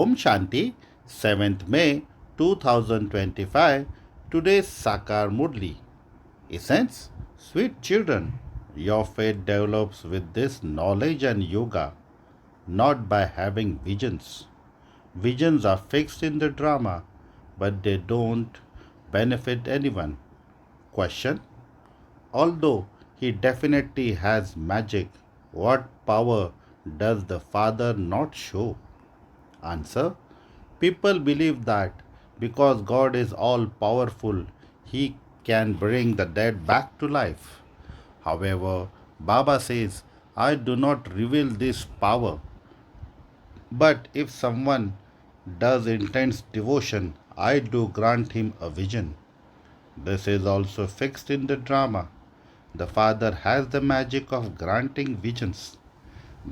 Om Shanti, 7th May 2025. Today's Sakar Murli. Essence, sweet children, your faith develops with this knowledge and yoga, not by having visions. Visions are fixed in the drama, but they don't benefit anyone. Question: although he definitely has magic, what power does the Father not show? Answer: people believe that because God is all powerful, he can bring the dead back to life. However, Baba says, I do not reveal this power, but if someone does intense devotion, I do grant him a vision. This is also fixed in the drama. The Father has the magic of granting visions.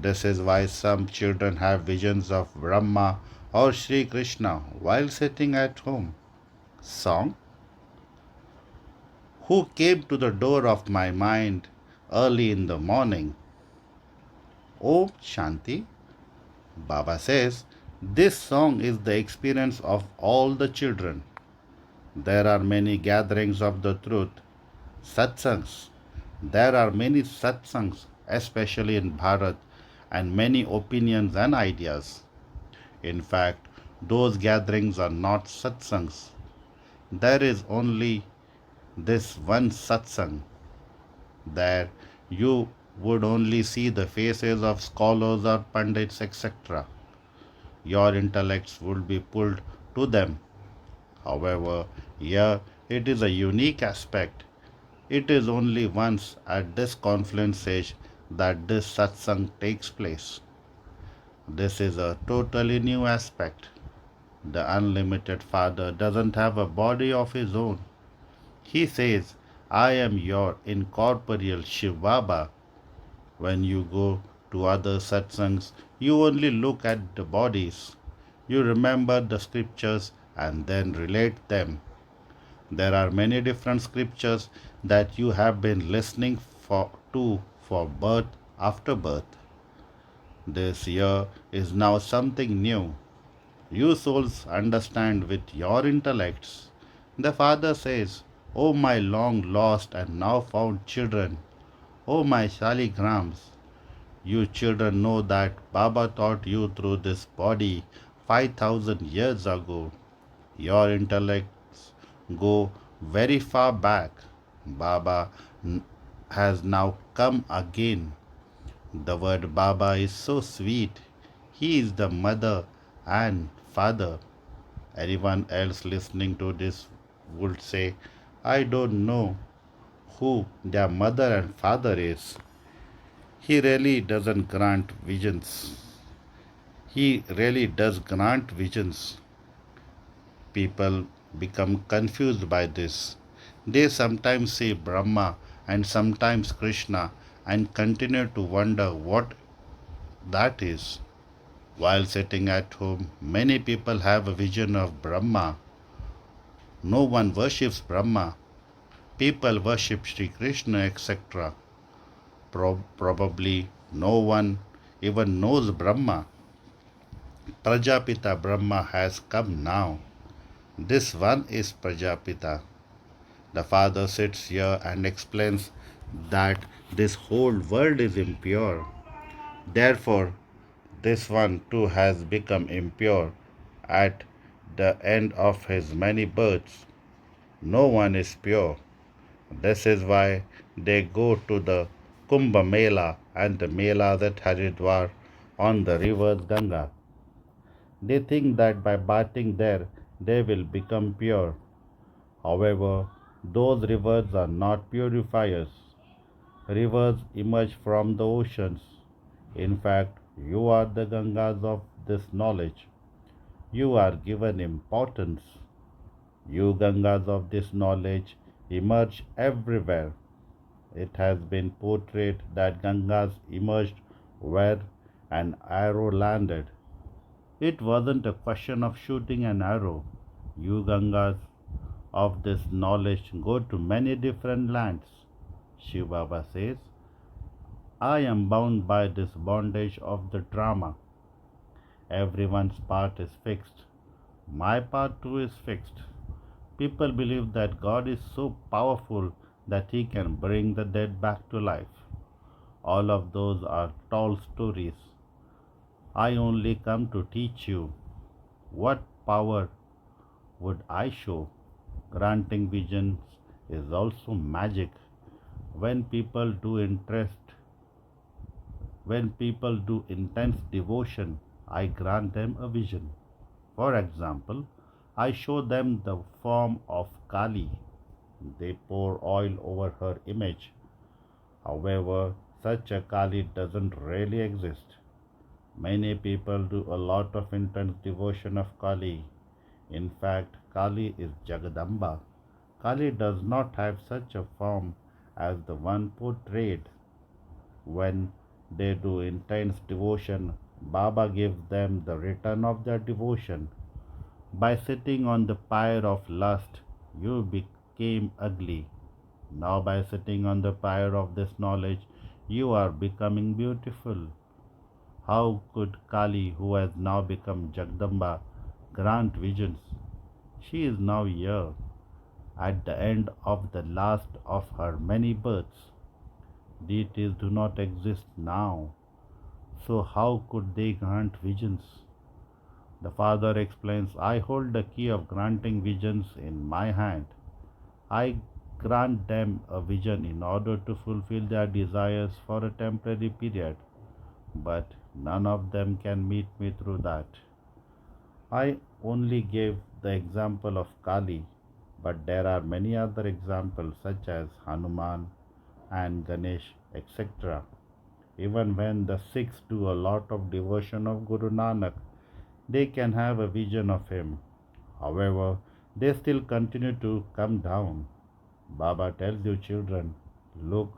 This is why some children have visions of Brahma or Sri Krishna while sitting at home. Song: who came to the door of my mind early in the morning. Om Shanti. Baba says, this song is the experience of all the children. There are many gatherings of the truth, satsangs. There are many satsangs, especially in Bharat, and many opinions and ideas. In fact, those gatherings are not satsangs. There is only this one satsang. There you would only see the faces of scholars or pundits, etc. Your intellects would be pulled to them. However, here it is a unique aspect. It is only once at this confluence stage that this satsang takes place. This is a totally new aspect. The unlimited Father doesn't have a body of his own. He says, I am your incorporeal Shiv Baba. When you go to other satsangs, you only look at the bodies. You remember the scriptures and then relate them. There are many different scriptures that you have been listening to for birth after birth. This year is now something new. You souls understand with your intellects. The Father says, O my long lost and now found children, O my shaligrams, you children know that Baba taught you through this body 5,000 years ago. Your intellects go very far back. Baba has now come again. The word Baba is so sweet. He is the mother and father. Anyone else listening to this would say, I don't know who their mother and father is. He really doesn't grant visions. He really does grant visions. People become confused by this. They sometimes say Brahma and sometimes Krishna and continue to wonder what that is. While sitting at home, many people have a vision of Brahma. No one worships Brahma. People worship Sri Krishna, etc. Probably no one even knows Brahma. Prajapita Brahma has come now. This one is Prajapita. The Father sits here and explains that this whole world is impure. Therefore, this one too has become impure at the end of his many births. No one is pure. This is why they go to the Kumbh Mela and the Melas at Haridwar on the river Ganga. They think that by bathing there they will become pure. However, those rivers are not purifiers. Rivers emerge from the oceans. In fact, you are the Gangas of this knowledge. You are given importance. You Gangas of this knowledge emerge everywhere. It has been portrayed that Gangas emerged where an arrow landed. It wasn't a question of shooting an arrow. You Gangas of this knowledge go to many different lands. Shiv Baba says, I am bound by this bondage of the drama. Everyone's part is fixed. My part too is fixed. People believe that God is so powerful that he can bring the dead back to life. All of those are tall stories. I only come to teach you. What power would I show? Granting visions is also magic. When people do interest, when people do intense devotion, I grant them a vision. For example, I show them the form of Kali. They pour oil over her image. However, such a Kali doesn't really exist. Many people do a lot of intense devotion of Kali. In fact, Kali is Jagadamba. Kali does not have such a form as the one portrayed. When they do intense devotion, Baba gives them the return of their devotion. By sitting on the pyre of lust, you became ugly. Now, by sitting on the pyre of this knowledge, you are becoming beautiful. How could Kali, who has now become Jagdamba, grant visions? She is now here, at the end of the last of her many births. Deities do not exist now, so how could they grant visions? The father explains, I hold the key of granting visions in my hand. I grant them a vision in order to fulfill their desires for a temporary period, but none of them can meet me through that. I only gave the example of Kali, but there are many other examples such as Hanuman and Ganesh, etc. Even when the Sikhs do a lot of devotion of Guru Nanak, they can have a vision of him. However, they still continue to come down. Baba tells you, children, look,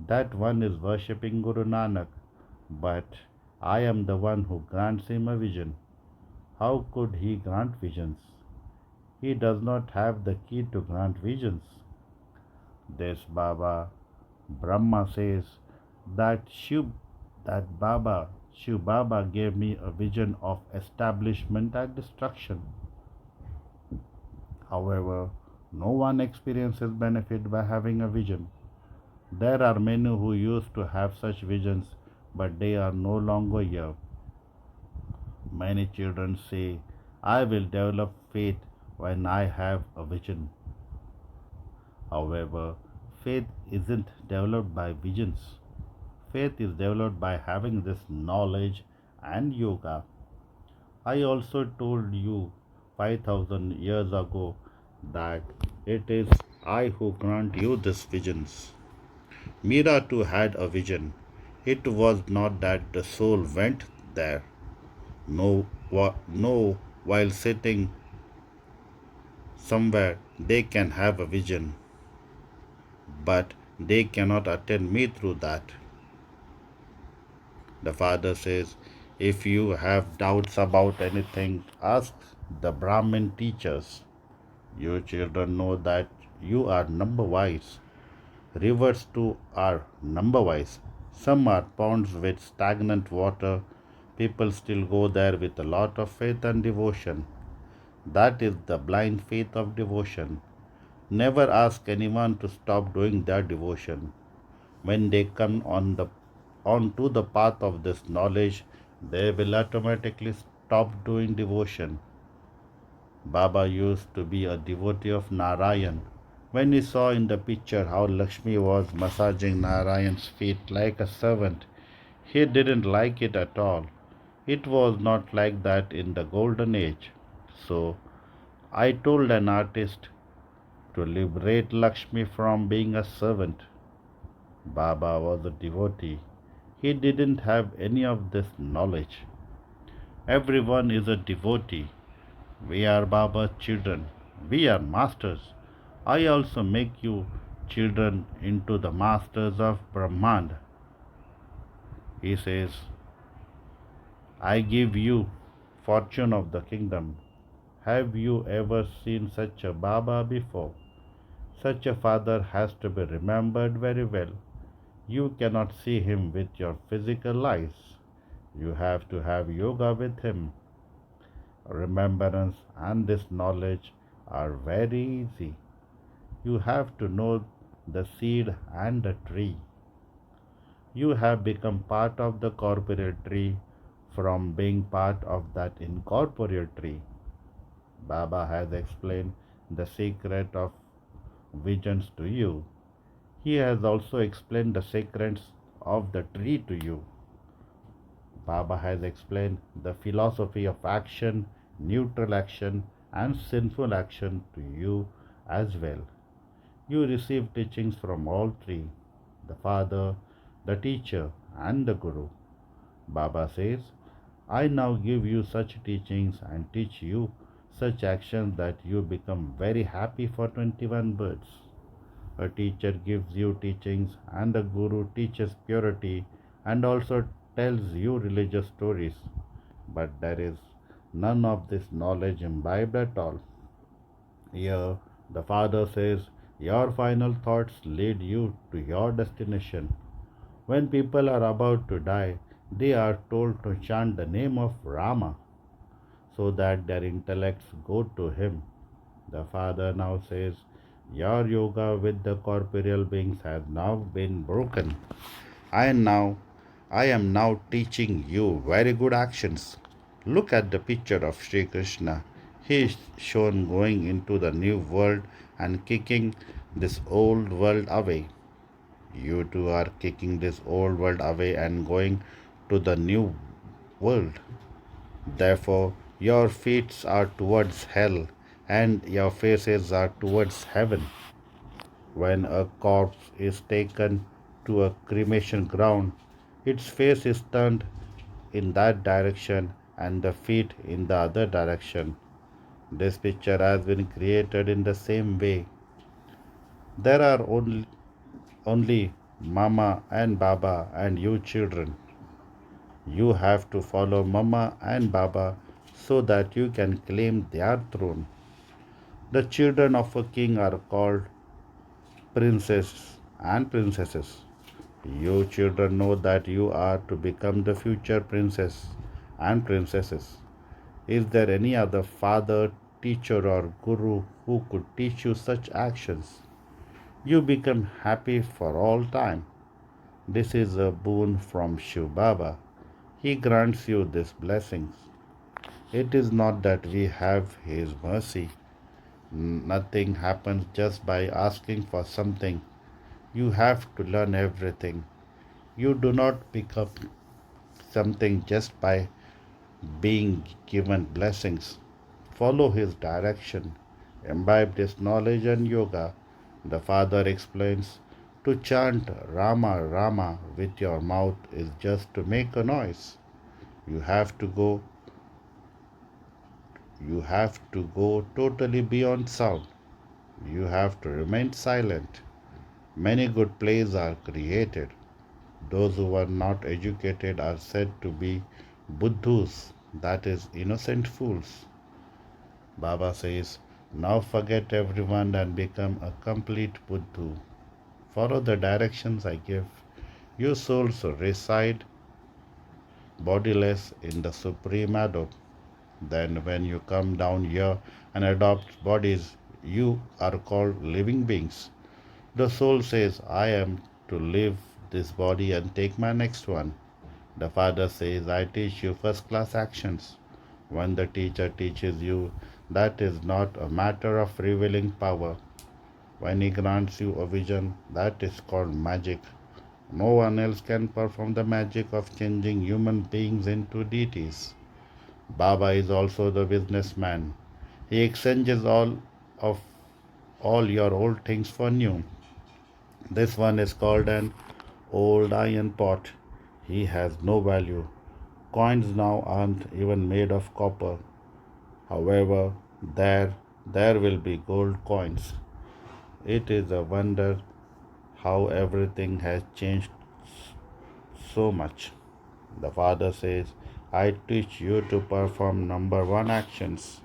that one is worshipping Guru Nanak, but I am the one who grants him a vision. How could he grant visions? He does not have the key to grant visions. This Baba Brahma says that Shiv Baba gave me a vision of establishment and destruction. However, no one experiences benefit by having a vision. There are many who used to have such visions, but they are no longer here. Many children say, I will develop faith when I have a vision. However, faith isn't developed by visions. Faith is developed by having this knowledge and yoga. I also told you 5000 years ago that it is I who grant you these visions. Mira too had a vision. It was not that the soul went there. No, while sitting somewhere they can have a vision, but they cannot attend me through that. The father says, if you have doubts about anything, ask the Brahmin teachers. You children know that you are number wise. Rivers too are number wise. Some are ponds with stagnant water. People still go there with a lot of faith and devotion. That is the blind faith of devotion. Never ask anyone to stop doing their devotion. When they come onto the path of this knowledge, they will automatically stop doing devotion. Baba used to be a devotee of Narayan. When he saw in the picture how Lakshmi was massaging Narayan's feet like a servant, he didn't like it at all. It was not like that in the golden age. So I told an artist to liberate Lakshmi from being a servant. Baba was a devotee. He didn't have any of this knowledge. Everyone is a devotee. We are Baba's children. We are masters. I also make you children into the masters of Brahmand. He says, I give you fortune of the kingdom. Have you ever seen such a Baba before? Such a father has to be remembered very well. You cannot see him with your physical eyes. You have to have yoga with him. Remembrance and this knowledge are very easy. You have to know the seed and the tree. You have become part of the corporeal tree from being part of that incorporeal tree. Baba has explained the secret of visions to you. He has also explained the secrets of the tree to you. Baba has explained the philosophy of action, neutral action, and sinful action to you as well. You receive teachings from all three, the Father, the Teacher, and the Guru. Baba says, I now give you such teachings and teach you such actions that you become very happy for 21 births. A teacher gives you teachings, and the Guru teaches purity and also tells you religious stories. But there is none of this knowledge imbibed at all. Here, the Father says, your final thoughts lead you to your destination. When people are about to die, they are told to chant the name of Rama so that their intellects go to him. The Father now says, your yoga with the corporeal beings has now been broken. I now I am now teaching you very good actions. Look at the picture of Sri Krishna. He is shown going into the new world and kicking this old world away. You too are kicking this old world away and going to the new world. Therefore, your feet are towards hell and your faces are towards heaven. When a corpse is taken to a cremation ground, its face is turned in that direction and the feet in the other direction. This picture has been created in the same way. There are only Mama and Baba and you children. You have to follow Mama and Baba so that you can claim their throne. The children of a king are called princes and princesses. You children know that you are to become the future princess and princesses. Is there any other father, teacher, or guru who could teach you such actions? You become happy for all time. This is a boon from Shiv Baba. He grants you these blessings. It is not that we have His mercy. Nothing happens just by asking for something. You have to learn everything. You do not pick up something just by being given blessings. Follow his direction. Imbibe this knowledge and yoga. The Father explains to chant Rama Rama with your mouth is just to make a noise. You have to go you have to go totally beyond sound. You have to remain silent. Many good plays are created. Those who are not educated are said to be buddhus, that is, innocent fools. Baba says, now forget everyone and become a complete buddhu. Follow the directions I give. Your souls reside bodiless in the supreme adult. Then, when you come down here and adopt bodies, you are called living beings. The soul says, I am to leave this body and take my next one. The Father says, I teach you first class actions. When the teacher teaches you, that is not a matter of revealing power. When he grants you a vision, that is called magic. No one else can perform the magic of changing human beings into deities. Baba is also the businessman. He exchanges of all your old things for new. This one is called an old iron pot. He has no value. Coins now aren't even made of copper. However, there will be gold coins. It is a wonder how everything has changed so much. The Father says, I teach you to perform number one actions.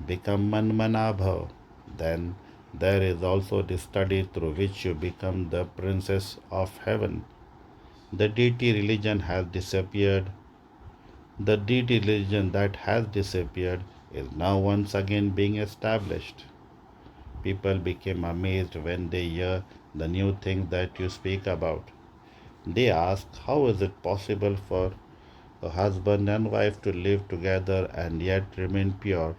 Become Manmanabha. Then there is also the study through which you become the princess of heaven. The deity religion has disappeared. The deity religion that has disappeared is now once again being established. People became amazed when they hear the new thing that you speak about. They ask, how is it possible for a husband and wife to live together and yet remain pure?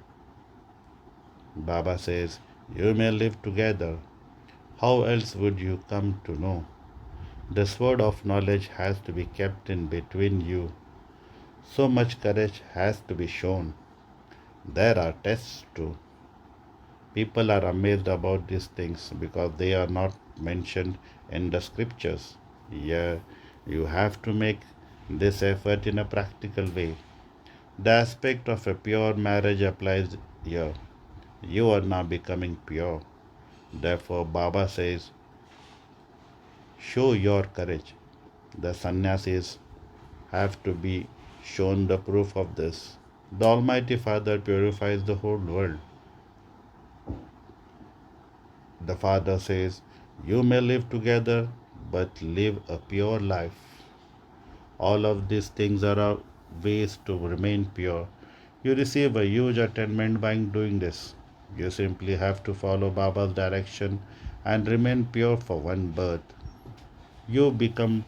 Baba says, you may live together. How else would you come to know? The sword of knowledge has to be kept in between you. So much courage has to be shown. There are tests too. People are amazed about these things because they are not mentioned in the scriptures. Yeah, you have to make this effort in a practical way. The aspect of a pure marriage applies here. You are now becoming pure. Therefore, Baba says, show your courage. The sannyasis have to be shown the proof of this. The Almighty Father purifies the whole world. The Father says, you may live together, but live a pure life. All of these things are ways to remain pure. You receive a huge attainment by doing this. You simply have to follow Baba's direction and remain pure for one birth. You become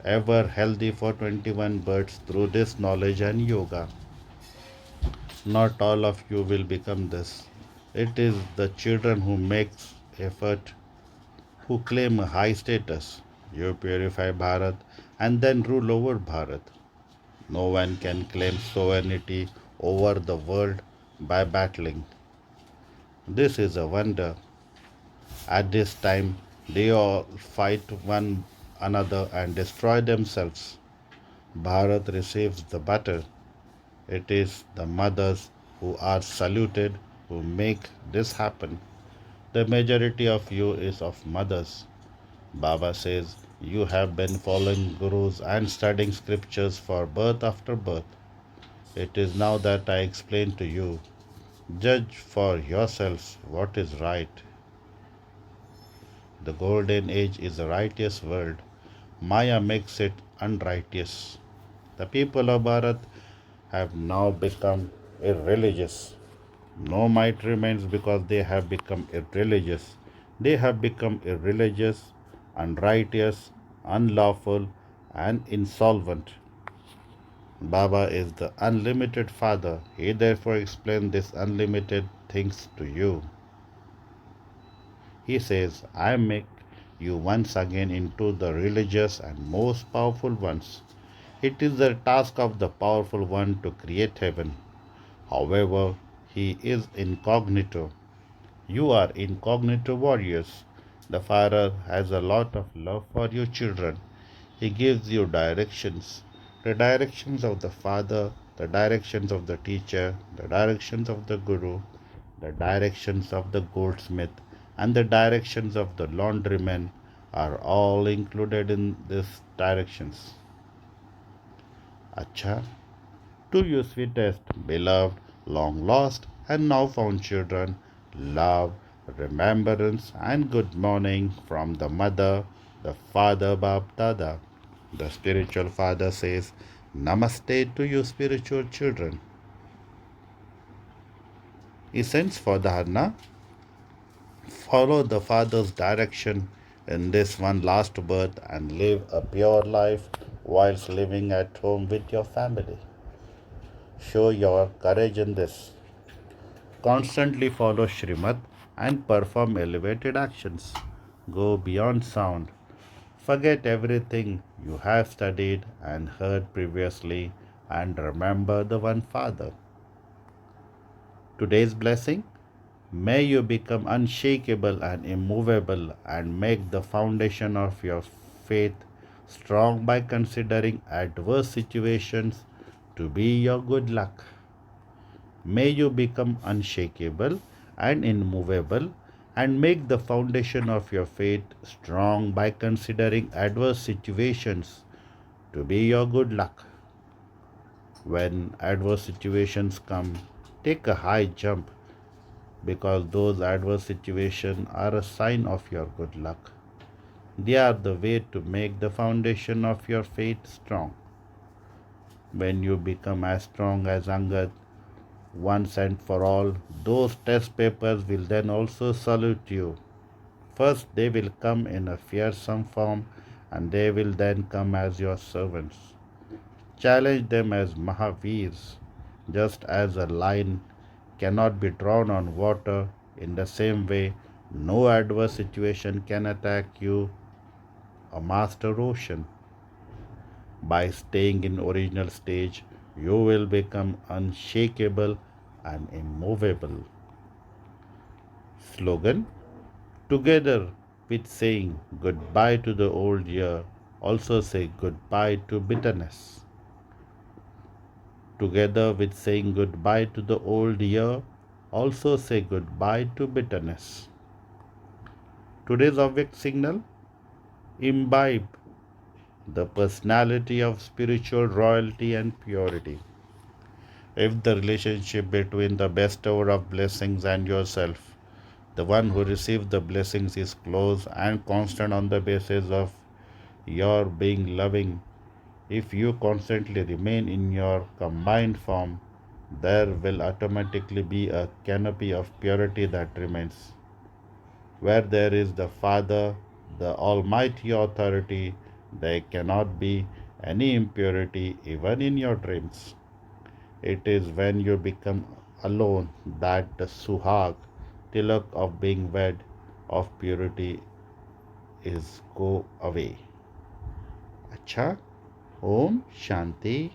ever healthy for 21 births through this knowledge and yoga. Not all of you will become this. It is the children who make effort, who claim a high status. You purify Bharat and then rule over Bharat. No one can claim sovereignty over the world by battling. This is a wonder. At this time, they all fight one another and destroy themselves. Bharat receives the butter. It is the mothers who are saluted who make this happen. The majority of you is of mothers. Baba says, you have been following gurus and studying scriptures for birth after birth. It is now that I explain to you. Judge for yourselves what is right. The golden age is a righteous world. Maya makes it unrighteous. The people of Bharat have now become irreligious. No might remains because they have become irreligious. They have become irreligious, unrighteous, unlawful, and insolvent. Baba is the unlimited Father. He therefore explains these unlimited things to you. He says, I make you once again into the religious and most powerful ones. It is the task of the powerful one to create heaven. However, he is incognito. You are incognito warriors. The Father has a lot of love for your children. He gives you directions. The directions of the Father, the directions of the teacher, the directions of the Guru, the directions of the goldsmith, and the directions of the laundryman are all included in these directions. Acha, to you sweetest, beloved, long lost, and now found children, love, remembrance, and good morning from the mother, the father Bab Dada. The spiritual father says, Namaste to you, spiritual children. Essence for dharana: follow the father's direction in this one last birth and live a pure life whilst living at home with your family. Show your courage in this. Constantly follow Shrimad and perform elevated actions. Go beyond sound. Forget everything you have studied and heard previously and remember the one Father. Today's blessing: may you become unshakable and immovable and make the foundation of your faith strong by considering adverse situations to be your good luck. May you become unshakable and immovable and make the foundation of your faith strong by considering adverse situations to be your good luck. When adverse situations come, take a high jump because those adverse situations are a sign of your good luck. They are the way to make the foundation of your faith strong. When you become as strong as Angad, once and for all, those test papers will then also salute you. First, they will come in a fearsome form, and they will then come as your servants. Challenge them as Mahaveers, just as a line cannot be drawn on water. In the same way, no adverse situation can attack you, a master ocean. By staying in original stage, you will become unshakable and immovable. Slogan: together with saying goodbye to the old year, also say goodbye to bitterness. Together with saying goodbye to the old year, also say goodbye to bitterness. Today's object signal: imbibe the personality of spiritual royalty and purity. If the relationship between the bestower of blessings and yourself, the one who receives the blessings, is close and constant on the basis of your being loving, if you constantly remain in your combined form, there will automatically be a canopy of purity that remains. Where there is the Father, the Almighty authority, there cannot be any impurity even in your dreams. It is when you become alone that the suhag, tilak of being wed, of purity is go away. Acha, Om Shanti.